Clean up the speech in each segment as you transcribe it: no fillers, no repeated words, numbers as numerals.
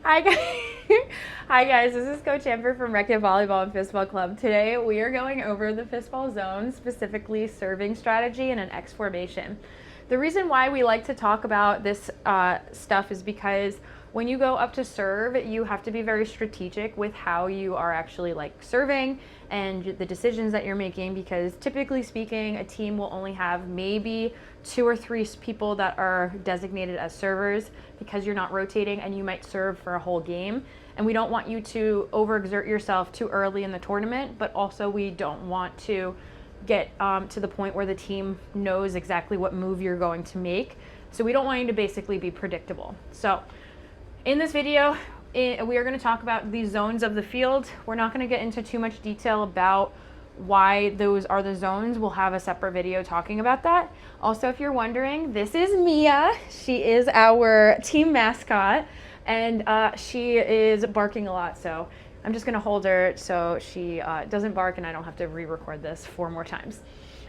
Hi guys. Hi guys, this is Coach Amber from Reckitt Volleyball and Fistball Club. Today we are going over the fistball zone, specifically serving strategy in an X formation. The reason why we like to talk about this stuff is because when you go up to serve, you have to be very strategic with how you are actually serving and the decisions that you're making, because typically speaking, a team will only have maybe 2 or 3 people that are designated as servers because you're not rotating, and you might serve for a whole game. And we don't want you to overexert yourself too early in the tournament, but also we don't want to get to the point where the team knows exactly what move you're going to make. So we don't want you to basically be predictable. So in this video, we are going to talk about the zones of the field. We're not going to get into too much detail about why those are the zones. We'll have a separate video talking about that. Also, if you're wondering, this is Mia. She is our team mascot, and she is barking a lot. So I'm just going to hold her so she doesn't bark and I don't have to re-record this 4 more times.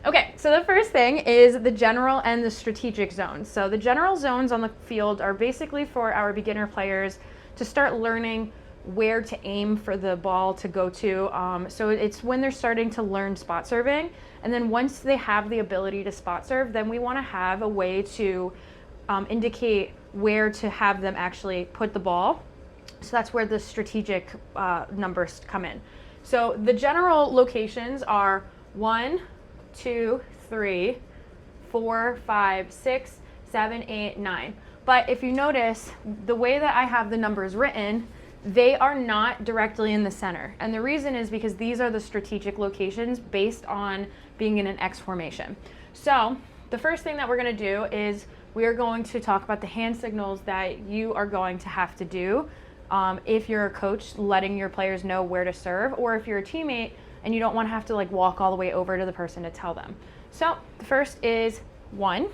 Okay, so the first thing is the general and the strategic zones. So the general zones on the field are basically for our beginner players to start learning where to aim for the ball to go to. So it's when they're starting to learn spot serving. And then once they have the ability to spot serve, then we want to have a way to indicate where to have them actually put the ball. So that's where the strategic numbers come in. So the general locations are 1, 2, 3, 4, 5, 6, 7, 8, 9. But if you notice, the way that I have the numbers written, they are not directly in the center. And the reason is because these are the strategic locations based on being in an X formation. So the first thing that we're going to do is we are going to talk about the hand signals that you are going to have to do if you're a coach, letting your players know where to serve, or if you're a teammate and you don't want to have to walk all the way over to the person to tell them. So the first is 1,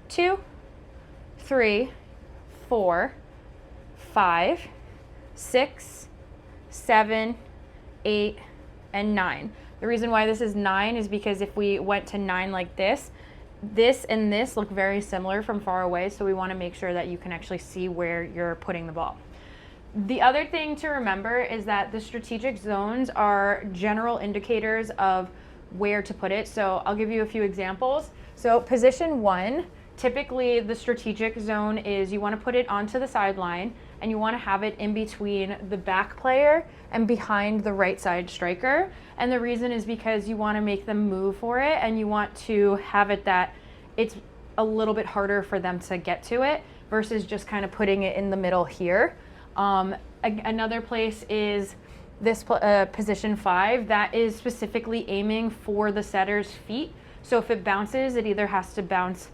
2, 3, 4, 5, 6, 7, 8, and 9. The reason why this is 9 is because if we went to 9 like this, this and this look very similar from far away, so we want to make sure that you can actually see where you're putting the ball. The other thing to remember is that the strategic zones are general indicators of where to put it. So I'll give you a few examples. So position 1, typically the strategic zone is you want to put it onto the sideline, and you want to have it in between the back player and behind the right side striker. And the reason is because you want to make them move for it, and you want to have it that it's a little bit harder for them to get to it versus just kind of putting it in the middle here. Another place is this position 5 that is specifically aiming for the setter's feet. So if it bounces, it either has to bounce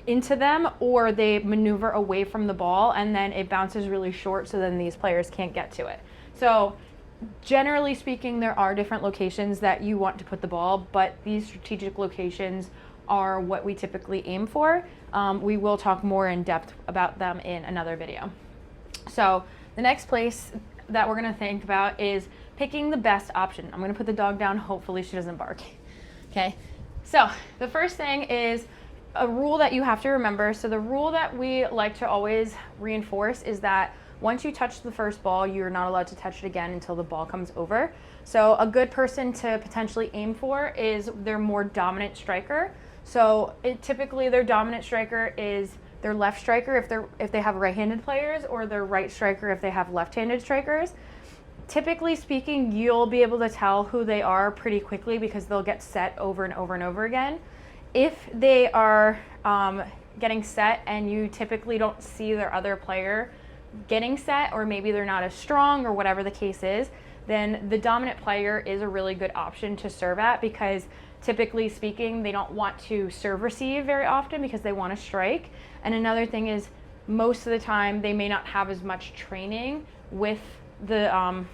into them or they maneuver away from the ball, and then it bounces really short, so then these players can't get to it. So generally speaking, there are different locations that you want to put the ball, but these strategic locations are what we typically aim for. We will talk more in depth about them in another video. So the next place that we're going to think about is picking the best option. I'm going to put the dog down. Hopefully she doesn't bark. Okay. So the first thing is a rule that you have to remember. So the rule that we like to always reinforce is that once you touch the first ball, you're not allowed to touch it again until the ball comes over. So a good person to potentially aim for is their more dominant striker. So typically their dominant striker is their left striker if they have right-handed players, or their right striker if they have left-handed strikers. Typically speaking, you'll be able to tell who they are pretty quickly because they'll get set over and over and over again. If they are getting set and you typically don't see their other player getting set, or maybe they're not as strong or whatever the case is, then the dominant player is a really good option to serve at, because typically speaking, they don't want to serve receive very often because they want to strike. And another thing is, most of the time they may not have as much training with the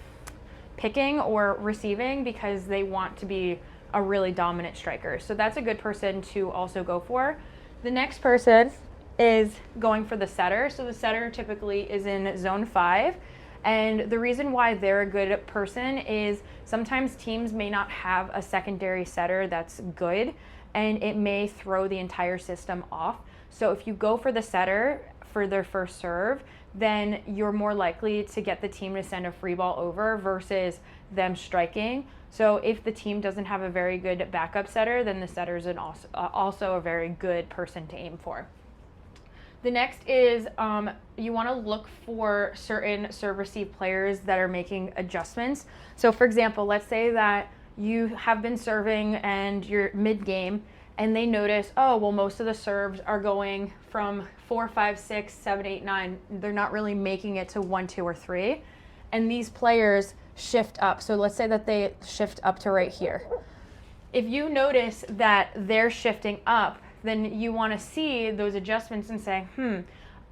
picking or receiving because they want to be a really dominant striker. So that's a good person to also go for. The next person is going for the setter. So the setter typically is in zone 5. And the reason why they're a good person is sometimes teams may not have a secondary setter that's good, and it may throw the entire system off. So if you go for the setter for their first serve, then you're more likely to get the team to send a free ball over versus them striking. So if the team doesn't have a very good backup setter, then the setter is also a very good person to aim for. The next is you want to look for certain serve-receive players that are making adjustments. So for example, let's say that you have been serving and you're mid-game and they notice, oh, well, most of the serves are going from 4, 5, 6, 7, 8, 9. They're not really making it to 1, 2, or 3. And these players shift up. So let's say that they shift up to right here. If you notice that they're shifting up, then you want to see those adjustments and say,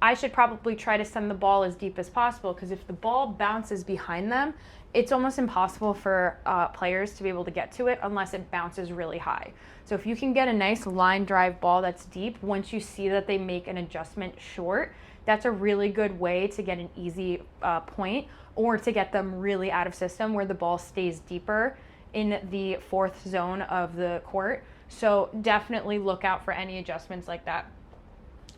I should probably try to send the ball as deep as possible, because if the ball bounces behind them, it's almost impossible for players to be able to get to it unless it bounces really high. So if you can get a nice line drive ball that's deep, once you see that they make an adjustment short, that's a really good way to get an easy point, or to get them really out of system where the ball stays deeper in the fourth zone of the court. So definitely look out for any adjustments like that.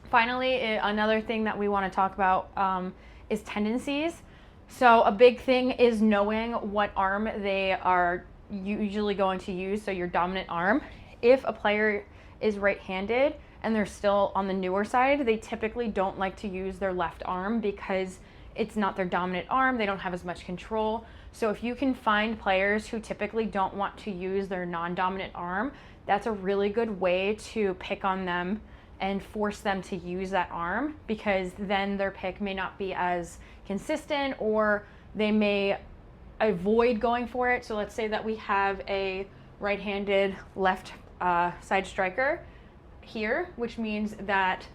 Finally, another thing that we want to talk about is tendencies. So a big thing is knowing what arm they are usually going to use, so your dominant arm. If a player is right-handed and they're still on the newer side, they typically don't like to use their left arm because it's not their dominant arm. They don't have as much control. So if you can find players who typically don't want to use their non-dominant arm, that's a really good way to pick on them and force them to use that arm, because then their pick may not be as consistent, or they may avoid going for it. So let's say that we have a right-handed left side striker here, which means that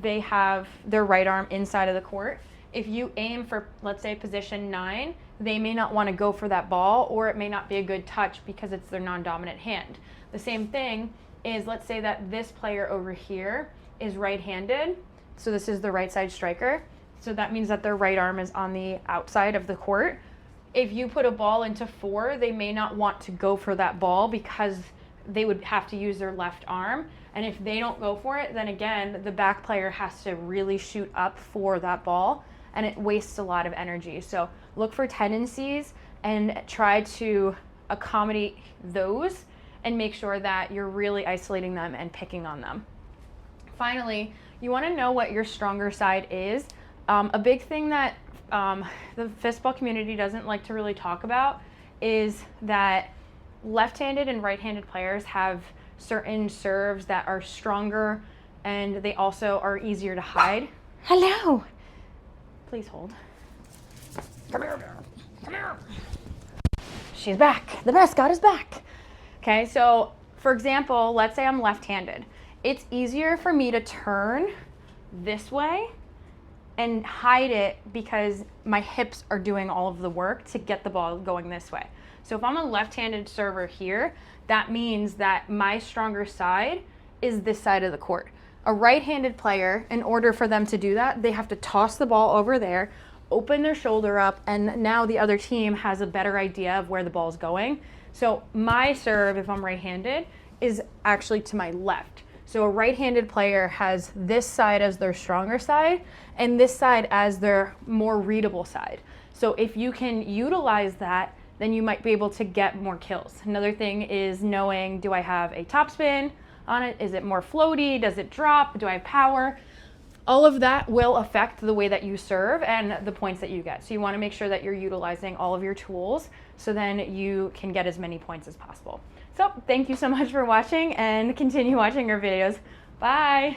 they have their right arm inside of the court. If you aim for, let's say, position 9, they may not want to go for that ball, or it may not be a good touch because it's their non-dominant hand. The same thing is, let's say that this player over here is right-handed. So this is the right side striker. So that means that their right arm is on the outside of the court. If you put a ball into 4, they may not want to go for that ball because they would have to use their left arm. And if they don't go for it, then again, the back player has to really shoot up for that ball, and it wastes a lot of energy. So look for tendencies and try to accommodate those, and make sure that you're really isolating them and picking on them. Finally, you want to know what your stronger side is. A big thing that the fistball community doesn't like to really talk about is that left-handed and right-handed players have certain serves that are stronger, and they also are easier to hide. Hello. Please hold. Come here. Come here. She's back. The mascot is back. Okay, so for example, let's say I'm left-handed. It's easier for me to turn this way and hide it because my hips are doing all of the work to get the ball going this way. So if I'm a left-handed server here, that means that my stronger side is this side of the court. A right-handed player, in order for them to do that, they have to toss the ball over there, open their shoulder up, and now the other team has a better idea of where the ball is going. So my serve, if I'm right-handed, is actually to my left. So a right-handed player has this side as their stronger side and this side as their more readable side. So if you can utilize that, then you might be able to get more kills. Another thing is knowing, do I have a topspin on it? Is it more floaty? Does it drop? Do I have power? All of that will affect the way that you serve and the points that you get. So you want to make sure that you're utilizing all of your tools so then you can get as many points as possible. So thank you so much for watching, and continue watching our videos. Bye.